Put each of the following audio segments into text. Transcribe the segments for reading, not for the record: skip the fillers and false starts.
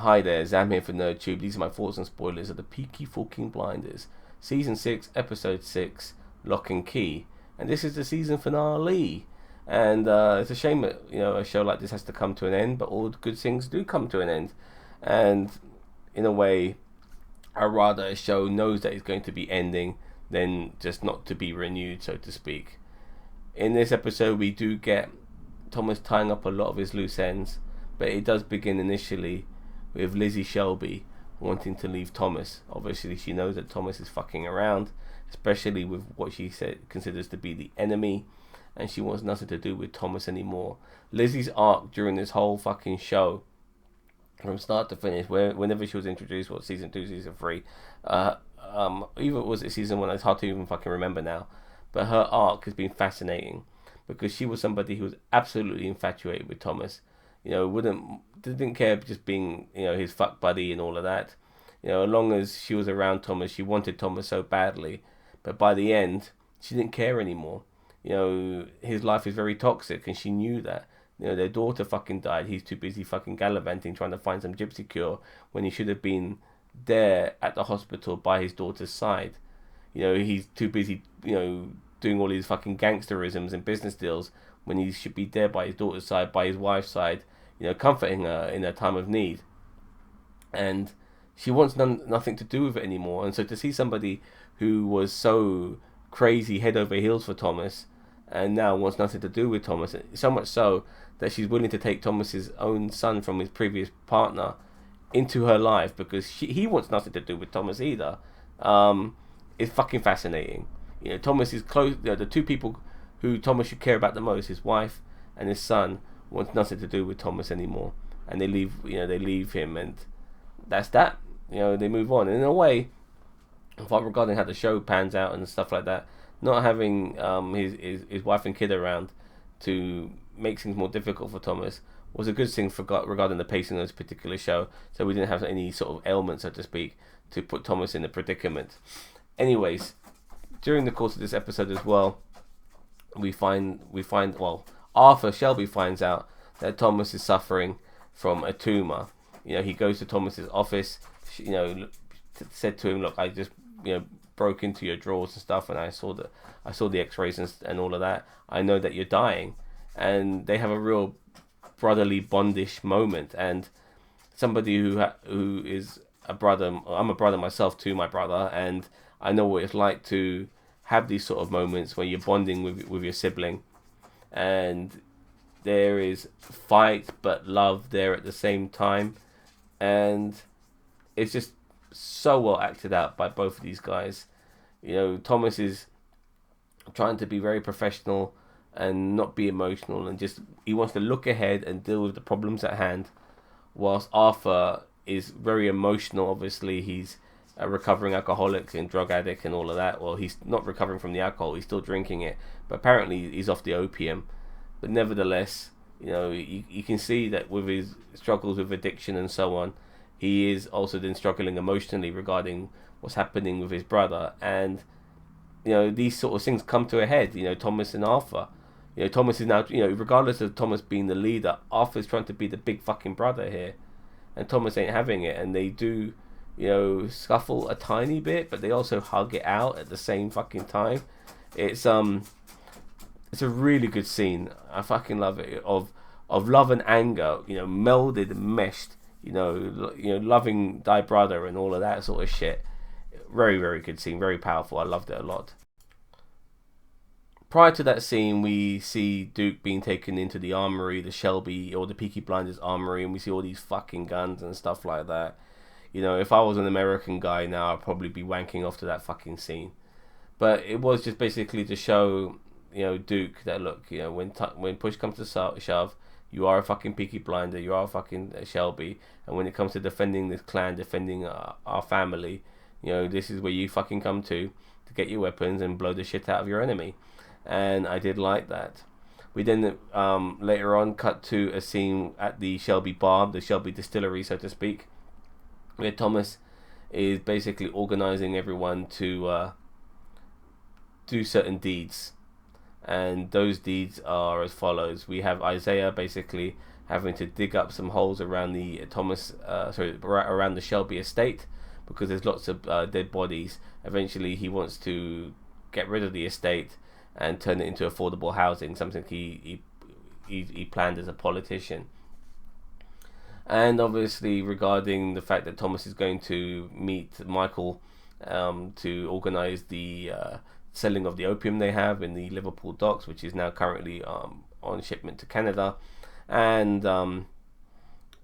Hi there, Zam here for NerdTube. These are my thoughts and spoilers of the Peaky fucking Blinders, Season 6, Episode 6, Lock and Key. And this is the season finale. And it's a shame that, a show like this has to come to an end, but all good things do come to an end. And in a way, I'd rather a show knows that it's going to be ending than just not to be renewed, so to speak. In this episode, we do get Thomas tying up a lot of his loose ends, but it does begin initially with Lizzie Shelby wanting to leave Thomas. Obviously, she knows that Thomas is fucking around, especially with what she considers to be the enemy, and she wants nothing to do with Thomas anymore. Lizzie's arc during this whole fucking show, from start to finish, whenever she was introduced, season 2, season 3, even was it season 1, it's hard to even fucking remember now, but her arc has been fascinating, because she was somebody who was absolutely infatuated with Thomas. Didn't care just being, his fuck buddy and all of that. As long as she was around Thomas, she wanted Thomas so badly. But by the end, she didn't care anymore. His life is very toxic, and she knew that. Their daughter fucking died. He's too busy fucking gallivanting, trying to find some gypsy cure, when he should have been there at the hospital by his daughter's side. He's too busy, doing all these fucking gangsterisms and business deals, when he should be there by his daughter's side, by his wife's side, comforting her in her time of need. And she wants nothing to do with it anymore. And so to see somebody who was so crazy head over heels for Thomas, and now wants nothing to do with Thomas, so much so that she's willing to take Thomas's own son from his previous partner into her life because he wants nothing to do with Thomas either, is fucking fascinating. Thomas is close. The two people who Thomas should care about the most, his wife and his son, wants nothing to do with Thomas anymore, and they leave him, and that's that. They move on. And in a way, regarding how the show pans out and stuff like that, not having his wife and kid around to make things more difficult for Thomas was a good thing regarding the pacing of this particular show, so we didn't have any sort of ailment, so to speak, to put Thomas in a predicament. Anyways, during the course of this episode as well, we find Arthur Shelby finds out that Thomas is suffering from a tumor. He goes to Thomas's office. Said to him, "Look, I just broke into your drawers and stuff, and I saw the X-rays and all of that. I know that you're dying." And they have a real brotherly bondish moment. And somebody who is a brother, I'm a brother myself to my brother, and I know what it's like to have these sort of moments where you're bonding with your sibling, and there is fight but love there at the same time, and it's just so well acted out by both of these guys. Thomas is trying to be very professional and not be emotional, and just he wants to look ahead and deal with the problems at hand, whilst Arthur is very emotional. Obviously, he's a recovering alcoholic and drug addict and all of that. Well, he's not recovering from the alcohol, he's still drinking it, but apparently he's off the opium. But nevertheless, you can see that with his struggles with addiction and so on, he is also then struggling emotionally regarding what's happening with his brother. And these sort of things come to a head. Thomas and Arthur, Thomas is now, regardless of Thomas being the leader, Arthur's trying to be the big fucking brother here, and Thomas ain't having it. And they do scuffle a tiny bit, but they also hug it out at the same fucking time. It's a really good scene. I fucking love it, of love and anger, melded and meshed, loving thy brother and all of that sort of shit. Very, very good scene, very powerful. I loved it a lot. Prior to that scene, we see Duke being taken into the armory, the Shelby or the Peaky Blinders armory, and we see all these fucking guns and stuff like that. If I was an American guy now, I'd probably be wanking off to that fucking scene. But it was just basically to show, Duke that, look, when push comes to shove, you are a fucking Peaky Blinder, you are a fucking Shelby, and when it comes to defending this clan, defending our family, this is where you fucking come to get your weapons and blow the shit out of your enemy. And I did like that. We then later on cut to a scene at the Shelby bar, the Shelby distillery, so to speak, where Thomas is basically organizing everyone to do certain deeds. And those deeds are as follows. We have Isaiah basically having to dig up some holes around the around the Shelby estate, because there's lots of dead bodies. Eventually, he wants to get rid of the estate and turn it into affordable housing, something he planned as a politician. And obviously, regarding the fact that Thomas is going to meet Michael to organise the selling of the opium they have in the Liverpool docks, which is now currently on shipment to Canada. And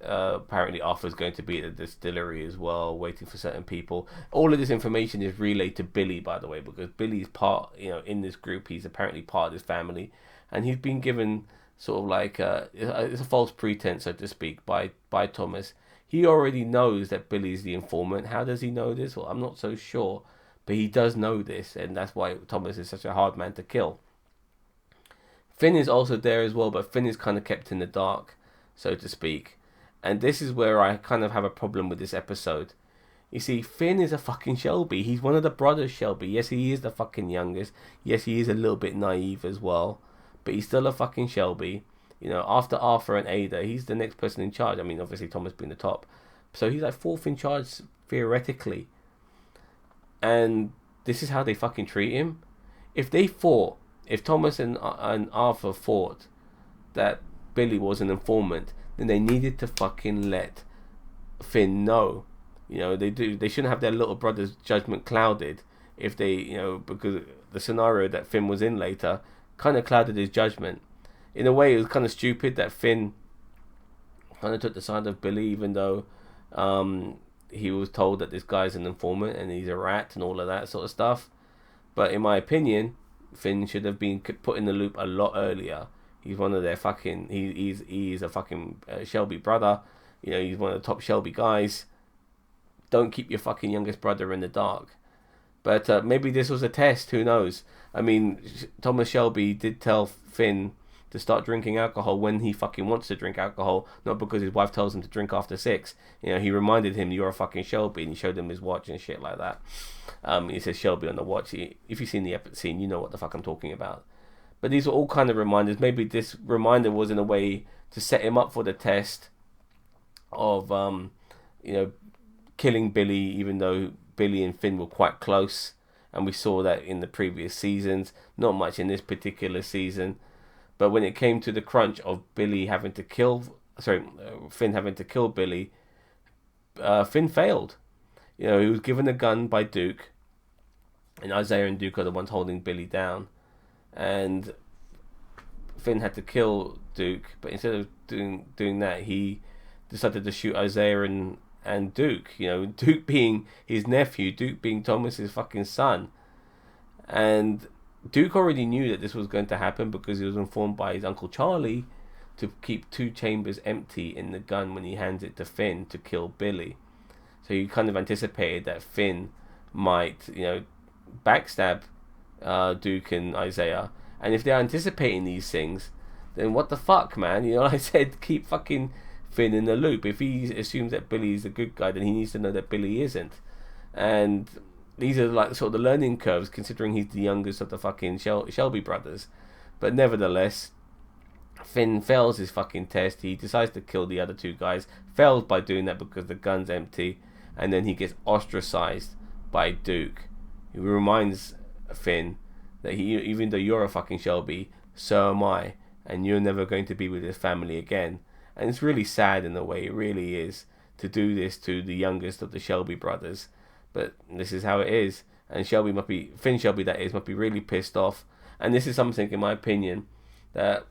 apparently Arthur's going to be at the distillery as well, waiting for certain people. All of this information is relayed to Billy, by the way, because Billy's part, in this group. He's apparently part of this family, and he's been given sort of like it's a false pretense, so to speak, by Thomas. He already knows that Billy's the informant. How does he know this? Well, I'm not so sure, but he does know this, and that's why Thomas is such a hard man to kill. Finn is also there as well, but Finn is kind of kept in the dark, so to speak. And this is where I kind of have a problem with this episode. You see, Finn is a fucking Shelby. He's one of the brothers Shelby. Yes, he is the fucking youngest. Yes, he is a little bit naive as well, but he's still a fucking Shelby. After Arthur and Ada, he's the next person in charge. I mean, obviously Thomas being the top. So he's like fourth in charge, theoretically. And this is how they fucking treat him. If Thomas and Arthur thought that Billy was an informant, then they needed to fucking let Finn know. They shouldn't have their little brother's judgment clouded if they, because the scenario that Finn was in later kind of clouded his judgment. In a way, it was kind of stupid that Finn kind of took the side of Billy, even though he was told that this guy's an informant and he's a rat and all of that sort of stuff. But in my opinion, Finn should have been put in the loop a lot earlier. He's one of their fucking... He's a fucking Shelby brother. He's one of the top Shelby guys. Don't keep your fucking youngest brother in the dark. But maybe this was a test. Who knows? I mean, Thomas Shelby did tell Finn to start drinking alcohol when he fucking wants to drink alcohol, not because his wife tells him to drink after 6. He reminded him, you're a fucking Shelby, and he showed him his watch and shit like that. He says Shelby on the watch. If you've seen the episode scene, you know what the fuck I'm talking about. But these are all kind of reminders. Maybe this reminder was in a way to set him up for the test of, killing Billy, even though Billy and Finn were quite close. And we saw that in the previous seasons. Not much in this particular season. But when it came to the crunch of Finn having to kill Billy, Finn failed. He was given a gun by Duke, and Isaiah and Duke are the ones holding Billy down. And Finn had to kill Duke, but instead of doing that, he decided to shoot Isaiah and Duke. Duke being his nephew, Duke being Thomas's fucking son. And Duke already knew that this was going to happen because he was informed by his Uncle Charlie to keep 2 chambers empty in the gun when he hands it to Finn to kill Billy. So he kind of anticipated that Finn might, backstab Duke and Isaiah. And if they're anticipating these things, then what the fuck, man? I said keep fucking Finn in the loop. If he assumes that Billy's a good guy, then he needs to know that Billy isn't. And these are like sort of the learning curves, considering he's the youngest of the fucking Shelby brothers. But nevertheless, Finn fails his fucking test. He decides to kill the other 2 guys. Fails by doing that because the gun's empty. And then he gets ostracized by Duke, who reminds Finn that even though you're a fucking Shelby, so am I. And you're never going to be with this family again. And it's really sad in a way. It really is to do this to the youngest of the Shelby brothers. But this is how it is. And Finn Shelby must be really pissed off. And this is something, in my opinion, that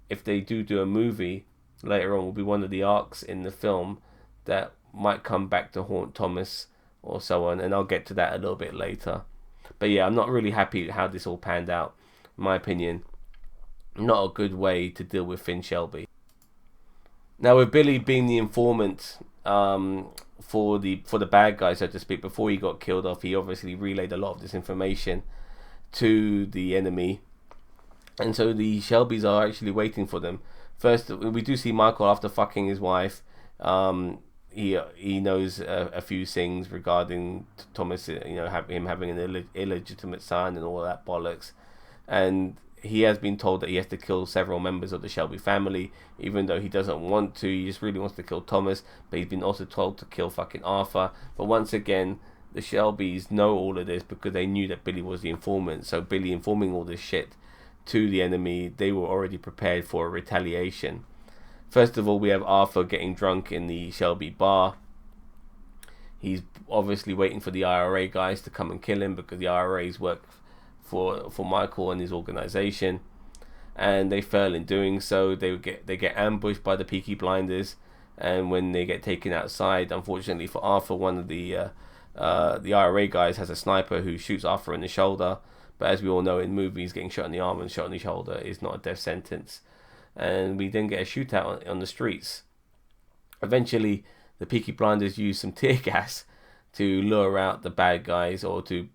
if they do a movie later on, will be one of the arcs in the film that might come back to haunt Thomas or so on. And I'll get to that a little bit later. But yeah, I'm not really happy how this all panned out. In my opinion, not a good way to deal with Finn Shelby. Now, with Billy being the informant for the bad guy, so to speak, before he got killed off, he obviously relayed a lot of this information to the enemy, and so the Shelbys are actually waiting for them. First, we do see Michael after fucking his wife. He knows a few things regarding Thomas, him having an illegitimate son and all that bollocks, and he has been told that he has to kill several members of the Shelby family, even though he doesn't want to. He just really wants to kill Thomas, but he's been also told to kill fucking Arthur. But once again, the Shelbys know all of this because they knew that Billy was the informant. So Billy informing all this shit to the enemy, they were already prepared for a retaliation. First of all, we have Arthur getting drunk in the Shelby bar. He's obviously waiting for the IRA guys to come and kill him because the IRA's work for Michael and his organization, and they fail in doing so. They get ambushed by the Peaky Blinders, and when they get taken outside, unfortunately for Arthur, one of the IRA guys has a sniper who shoots Arthur in the shoulder. But as we all know in movies, getting shot in the arm and shot in the shoulder is not a death sentence. And we then get a shootout on the streets. Eventually, the Peaky Blinders use some tear gas to lure out the bad guys, or to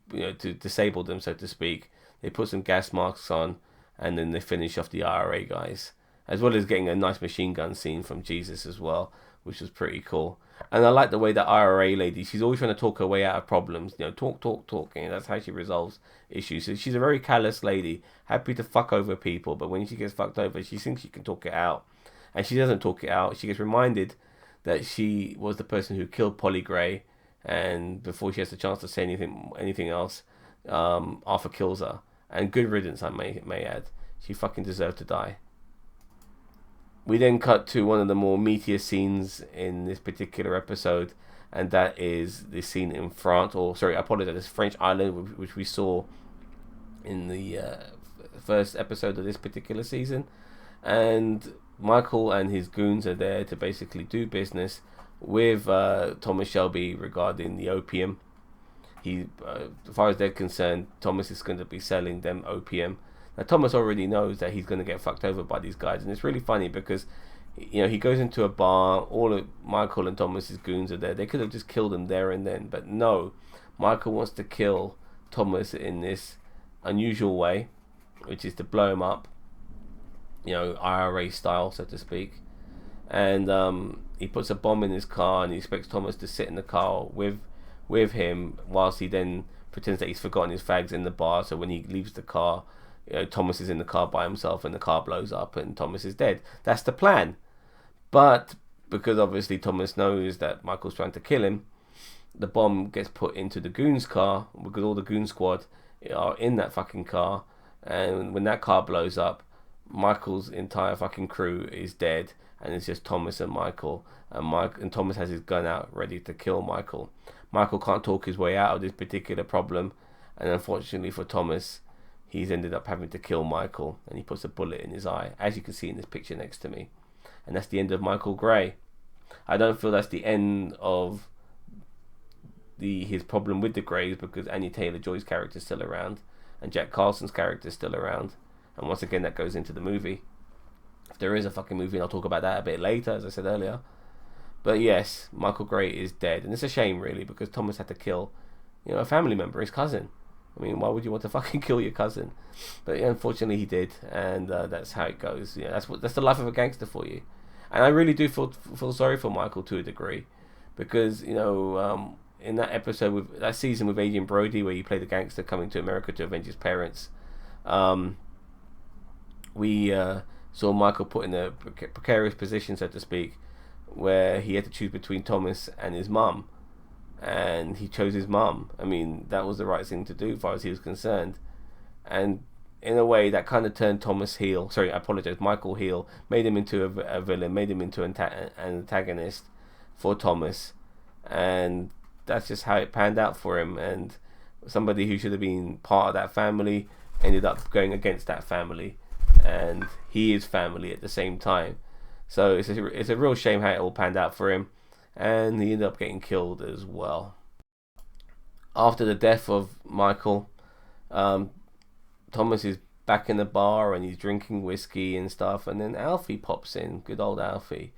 disable them, so to speak. They put some gas masks on, and then they finish off the IRA guys, as well as getting a nice machine gun scene from Jesus as well, which was pretty cool. And I like the way that IRA lady, she's always trying to talk her way out of problems. Talk. That's how she resolves issues. So she's a very callous lady, happy to fuck over people, but when she gets fucked over, she thinks she can talk it out. And she doesn't talk it out. She gets reminded that she was the person who killed Polly Gray, and before she has the chance to say anything else, Arthur kills her. And good riddance, I may add. She fucking deserved to die. We then cut to one of the more meatier scenes in this particular episode, and that is the scene in France, this French island, which we saw in the first episode of this particular season. And Michael and his goons are there to basically do business with Thomas Shelby regarding the opium. As far as they're concerned, Thomas is going to be selling them opium. Now, Thomas already knows that he's going to get fucked over by these guys, and it's really funny because, he goes into a bar. All of Michael and Thomas's goons are there. They could have just killed him there and then, but no. Michael wants to kill Thomas in this unusual way, which is to blow him up, IRA style, so to speak. And he puts a bomb in his car, and he expects Thomas to sit in the car with him, whilst he then pretends that he's forgotten his fags in the bar. So when he leaves the car, Thomas is in the car by himself, and the car blows up, and Thomas is dead. That's the plan. But because obviously Thomas knows that Michael's trying to kill him, the bomb gets put into the goons' car, because all the goon squad are in that fucking car. And when that car blows up, Michael's entire fucking crew is dead, and it's just Thomas and Michael. And Thomas has his gun out ready to kill Michael. Michael can't talk his way out of this particular problem, and unfortunately for Thomas, he's ended up having to kill Michael, and he puts a bullet in his eye, as you can see in this picture next to me. And that's the end of Michael Gray. I don't feel that's the end of his problem with the Greys, because Anya Taylor-Joy's character is still around, and Jack Carlson's character is still around. And once again, that goes into the movie. If there is a fucking movie, and I'll talk about that a bit later, as I said earlier. But yes, Michael Gray is dead, and it's a shame, really, because Thomas had to kill, a family member, his cousin. I mean, why would you want to fucking kill your cousin? But unfortunately, he did, and that's how it goes. That's the life of a gangster for you. And I really do feel sorry for Michael to a degree, because in that episode that season with Adrian Brody, where he played the gangster coming to America to avenge his parents, we saw Michael put in a precarious position, so to speak, where he had to choose between Thomas and his mum. And he chose his mum. I mean, that was the right thing to do as far as he was concerned. And in a way, that kind of turned Michael heel, made him into a villain, made him into an antagonist for Thomas. And that's just how it panned out for him. And somebody who should have been part of that family ended up going against that family. And he is family at the same time. So it's a real shame how it all panned out for him. And he ended up getting killed as well. After the death of Michael, Thomas is back in the bar and he's drinking whiskey and stuff, and then Alfie pops in, good old Alfie,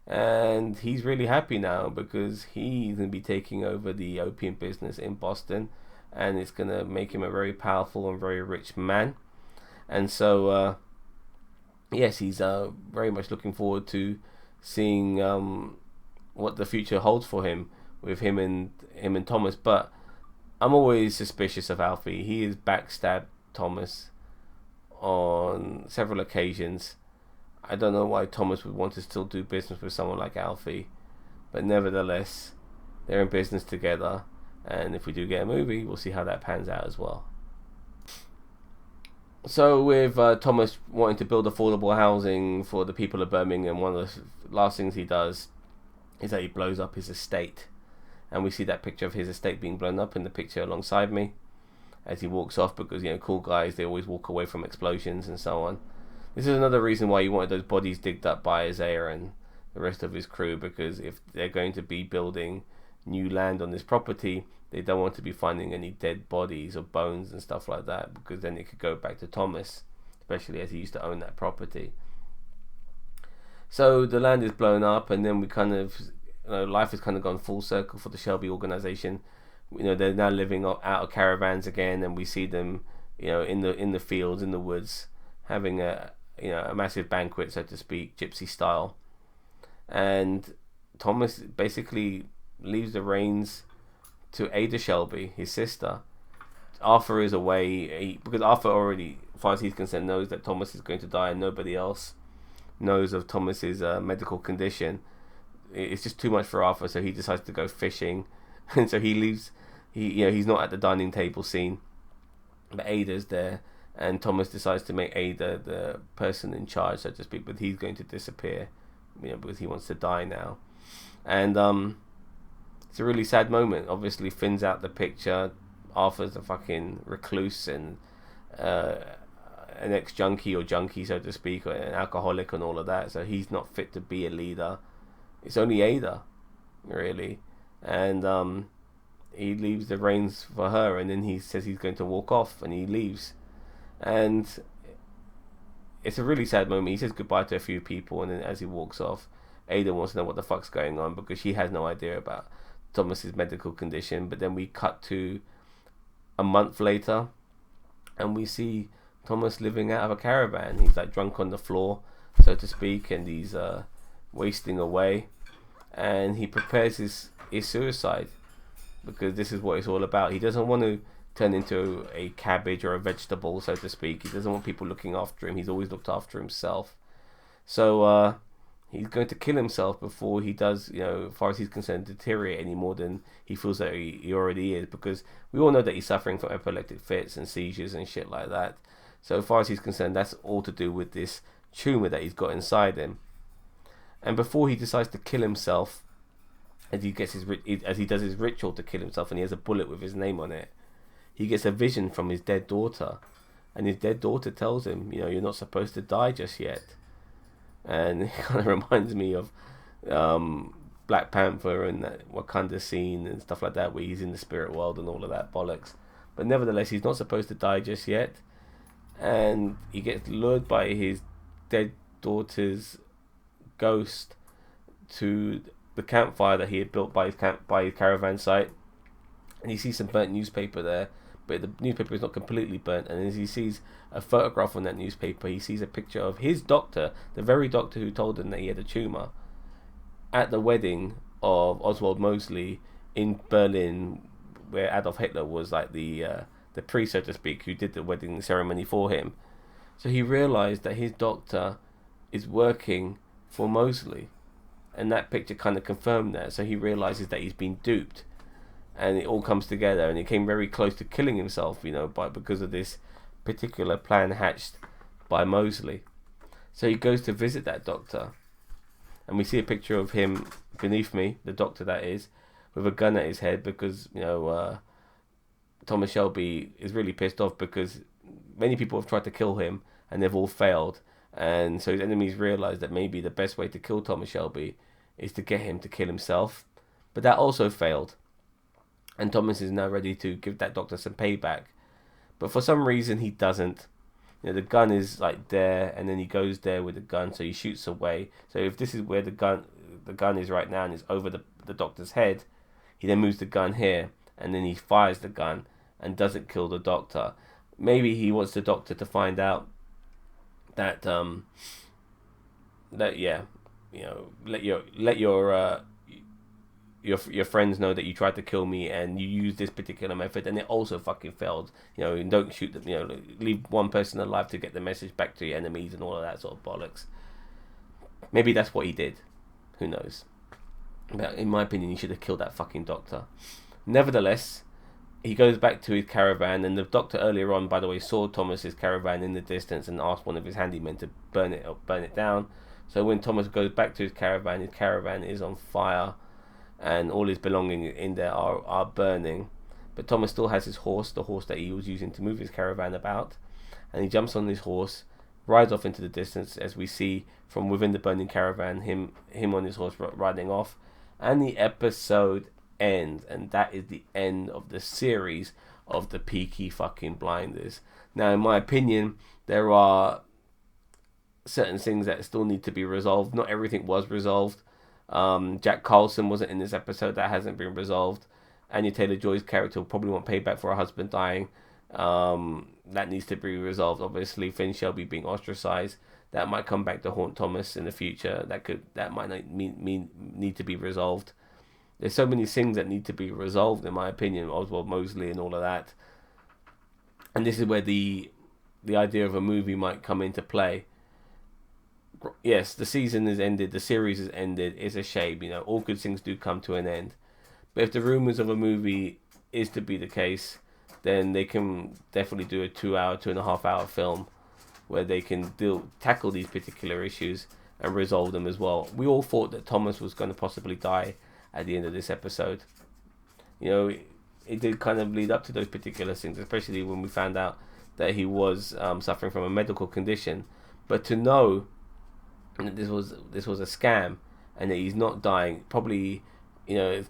and he's really happy now because he's going to be taking over the opium business in Boston, and it's going to make him a very powerful and very rich man. And so yes, he's very much looking forward to seeing what the future holds for him with him and Thomas. But I'm always suspicious of Alfie. He has backstabbed Thomas on several occasions. I don't know why Thomas would want to still do business with someone like Alfie, but nevertheless, they're in business together, and if we do get a movie, we'll see how that pans out as well. So with Thomas wanting to build affordable housing for the people of Birmingham, one of the last things he does is that he blows up his estate. And we see that picture of his estate being blown up in the picture alongside me as he walks off, because, you know, cool guys, they always walk away from explosions and so on. This is another reason why you wanted those bodies digged up by Isaiah and the rest of his crew, because if they're going to be building new land on this property, they don't want to be finding any dead bodies or bones and stuff like that, because then it could go back to Thomas, especially as he used to own that property. So the land is blown up, and then we kind of, you know, life has kind of gone full circle for the Shelby organization. You know, they're now living out of caravans again, and we see them, you know, in the fields, in the woods, having a massive banquet, so to speak, gypsy style. And Thomas basically leaves the reins to Ada Shelby, his sister. Arthur is away, because Arthur already, as far as he's concerned, knows that Thomas is going to die, and nobody else knows of Thomas's medical condition. It's just too much for Arthur, so he decides to go fishing, and so he leaves. He's not at the dining table scene, but Ada's there, and Thomas decides to make Ada the person in charge, so to speak. But he's going to disappear, you know, because he wants to die now, and it's a really sad moment. Obviously, Finn's out the picture. Arthur's a fucking recluse and an ex-junkie or junkie, so to speak, or an alcoholic and all of that. So he's not fit to be a leader. It's only Ada, really. And he leaves the reins for her, and then he says he's going to walk off, and he leaves. And it's a really sad moment. He says goodbye to a few people, and then as he walks off, Ada wants to know what the fuck's going on, because she has no idea about Thomas's medical condition. But then we cut to a month later, and we see Thomas living out of a caravan. He's like drunk on the floor, so to speak, and he's wasting away, and he prepares his suicide, because this is what it's all about. He doesn't want to turn into a cabbage or a vegetable, so to speak. He doesn't want people looking after him. He's always looked after himself. So he's going to kill himself before he does, you know, as far as he's concerned, deteriorate any more than he feels that he already is, because we all know that he's suffering from epileptic fits and seizures and shit like that. So as far as he's concerned, that's all to do with this tumor that he's got inside him. And before he decides to kill himself, as he does his ritual to kill himself, and he has a bullet with his name on it, he gets a vision from his dead daughter, and his dead daughter tells him, you know, you're not supposed to die just yet. And it kind of reminds me of Black Panther and that Wakanda scene and stuff like that, where he's in the spirit world and all of that bollocks. But nevertheless, he's not supposed to die just yet, and he gets lured by his dead daughter's ghost to the campfire that he had built by his caravan site, and he sees some burnt newspaper there, but the newspaper is not completely burnt. And as he sees a photograph on that newspaper, he sees a picture of his doctor, the very doctor who told him that he had a tumor, at the wedding of Oswald Mosley in Berlin, where Adolf Hitler was like the priest, so to speak, who did the wedding ceremony for him. So he realized that his doctor is working for Mosley, and that picture kind of confirmed that. So he realizes that he's been duped, and it all comes together, and he came very close to killing himself, you know, because of this particular plan hatched by Mosley. So he goes to visit that doctor, and we see a picture of him beneath me, the doctor that is, with a gun at his head, because, you know, Thomas Shelby is really pissed off because many people have tried to kill him and they've all failed. And so his enemies realize that maybe the best way to kill Thomas Shelby is to get him to kill himself. But that also failed. And Thomas is now ready to give that doctor some payback. But for some reason he doesn't. You know, the gun is like there, and then he goes there with the gun, so he shoots away. So if this is where the gun is right now, and it's over the doctor's head, he then moves the gun here, and then he fires the gun and doesn't kill the doctor. Maybe he wants the doctor to find out that yeah, you know, let your your friends know that you tried to kill me and you used this particular method and it also fucking failed. You know, and don't shoot them. You know, leave one person alive to get the message back to your enemies and all of that sort of bollocks. Maybe that's what he did. Who knows? But in my opinion, he should have killed that fucking doctor. Nevertheless, he goes back to his caravan, and the doctor earlier on, by the way, saw Thomas's caravan in the distance and asked one of his handymen to burn it down. So when Thomas goes back to his caravan is on fire, and all his belongings in there are burning. But Thomas still has his horse, the horse that he was using to move his caravan about, and he jumps on his horse, rides off into the distance, as we see from within the burning caravan, him on his horse riding off, and the episode ends, and that is the end of the series of the Peaky fucking Blinders. Now, in my opinion, there are certain things that still need to be resolved. Not everything was resolved. Jack Carlson wasn't in this episode. That hasn't been resolved. Anya Taylor-Joy's character will probably want payback for her husband dying. That needs to be resolved. Obviously, Finn Shelby being ostracized, that might come back to haunt Thomas in the future. That might not need to be resolved. There's so many things that need to be resolved, in my opinion. Oswald Mosley and all of that. And this is where the idea of a movie might come into play. Yes, the season is ended. The series is ended. It's a shame. You know, all good things do come to an end. But if the rumors of a movie is to be the case, then they can definitely do a 2.5 hour film where they can tackle these particular issues and resolve them as well. We all thought that Thomas was going to possibly die at the end of this episode. You know, it did kind of lead up to those particular things, especially when we found out that he was suffering from a medical condition. But to know that this was a scam and that he's not dying, probably, you know, it's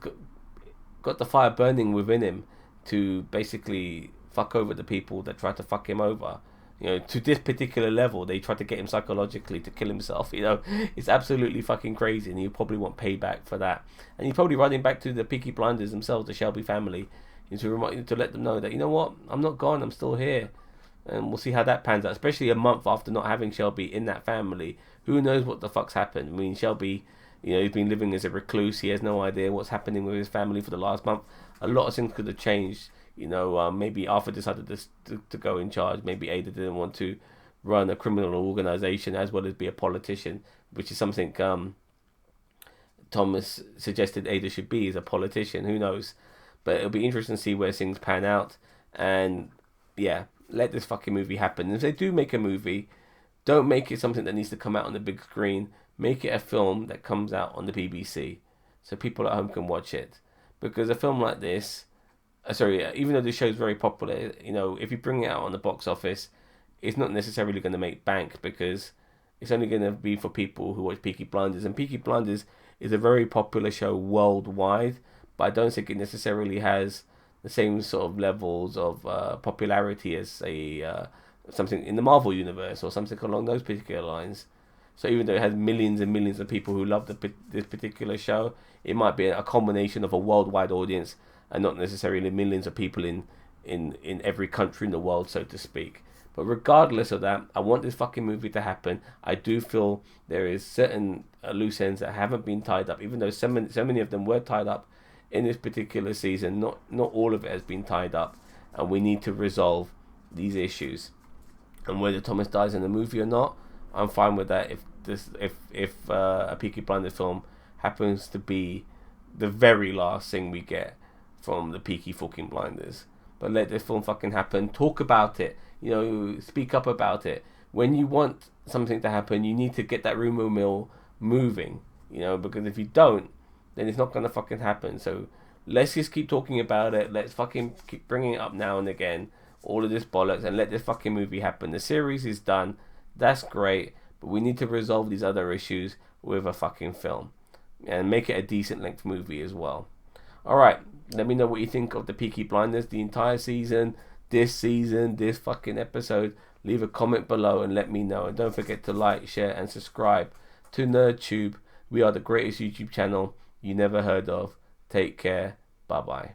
got the fire burning within him to basically fuck over the people that tried to fuck him over. You know, to this particular level, they tried to get him psychologically to kill himself. You know, it's absolutely fucking crazy, and you probably want payback for that. And you're probably running back to the Peaky Blinders themselves, the Shelby family, to let them know that, you know what, I'm not gone, I'm still here. And we'll see how that pans out, especially a month after not having Shelby in that family. Who knows what the fuck's happened? I mean, Shelby, you know, he's been living as a recluse. He has no idea what's happening with his family for the last month. A lot of things could have changed. You know, maybe Arthur decided to go in charge. Maybe Ada didn't want to run a criminal organization as well as be a politician, which is something Thomas suggested Ada should be, as a politician. Who knows? But it'll be interesting to see where things pan out. And yeah, let this fucking movie happen. And if they do make a movie, don't make it something that needs to come out on the big screen. Make it a film that comes out on the BBC so people at home can watch it. Because a film like this, even though the show's very popular, you know, if you bring it out on the box office, it's not necessarily going to make bank, because it's only going to be for people who watch Peaky Blinders. And Peaky Blinders is a very popular show worldwide, but I don't think it necessarily has the same sort of levels of popularity as, say, something in the Marvel universe or something along those particular lines. So even though it has millions and millions of people who love this particular show, it might be a combination of a worldwide audience and not necessarily millions of people in every country in the world, so to speak. But regardless of that, I want this fucking movie to happen. I do feel there is certain loose ends that haven't been tied up, even though so many of them were tied up in this particular season. Not all of it has been tied up, and we need to resolve these issues. And whether Thomas dies in the movie or not, I'm fine with that. If a Peaky Blinders film happens to be the very last thing we get from the Peaky fucking Blinders, but let this film fucking happen. Talk about it. You know, speak up about it. When you want something to happen, you need to get that rumor mill moving. You know, because if you don't, then it's not gonna fucking happen. So let's just keep talking about it. Let's fucking keep bringing it up now and again. All of this bollocks, and let this fucking movie happen. The series is done. That's great, but we need to resolve these other issues with a fucking film and make it a decent length movie as well. Alright, let me know what you think of the Peaky Blinders, the entire season, this fucking episode. Leave a comment below and let me know. And don't forget to like, share and subscribe to NerdTube. We are the greatest YouTube channel you never heard of. Take care. Bye bye.